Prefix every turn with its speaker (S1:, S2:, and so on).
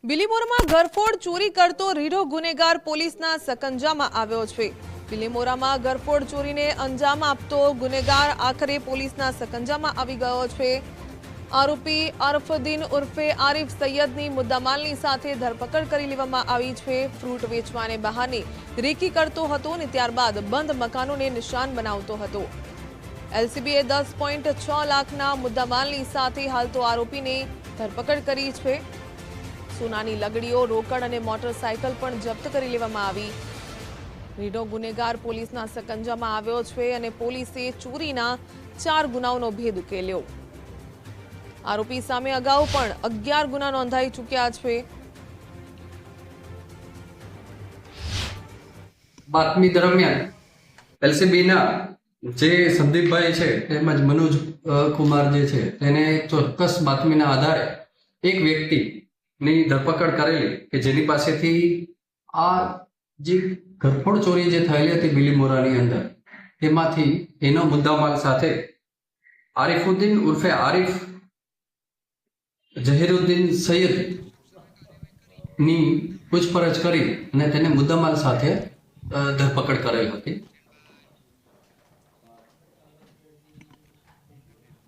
S1: બિલીમોરામાં ઘરફોડ ચોરી કરતો રીઢો ગુનેગાર પોલીસના સકંજામાં આવ્યો છે। બિલીમોરામાં ઘરફોડ ચોરીને અંજામ આપતો ગુનેગાર આખરે પોલીસના સકંજામાં આવી ગયો છે। આરોપી અરફુદ્દીન ઉર્ફે આરિફ સૈયદની મુદ્દામાલની સાથે ધરપકડ કરી લેવામાં આવી છે। ફ્રૂટ વેચવાને બહાને રેકી કરતો હતો અને ત્યારબાદ બંધ મકાનોને નિશાન બનાવતો હતો। એલસીબીએ 10.6 લાખના મુદ્દામાલની સાથે હાલ તો આરોપીને ધરપકડ કરી છે। સોનાની લગડીઓ, રોકડ અને મોટરસાયકલ પણ જપ્ત કરી લેવામાં આવી। રીઢો ગુનેગાર પોલીસના સકંજામાં આવ્યો છે અને પોલીસે ચોરીના 4 ગુનાઓનો ભેદ ઉકેલ્યો। આરોપી સામે અગાઉ પણ 11 ગુના નોંધાઈ ચૂક્યા છે।
S2: બાતમી દરમિયાન એલસીબીના જે સંદીપભાઈ છે તેમજ મનોજ કુમાર જે છે તેને ચોક્કસ બાતમીના આધારે એક વ્યક્તિની ધરપકડ કરેલી કે જેની પાસેથી આ જે ઘરફોડ ચોરી જે થયેલી હતી બિલીમોરાની અંદર તેમાંથી એનો મુદ્દામાલ સાથે આરિફુદ્દીન ઉર્ફે આરિફ ઝહીરુદ્દીન સૈયદ ની પૂછપરછ કરી અને તેને મુદ્દામાલ સાથે ધરપકડ કરેલ હતી।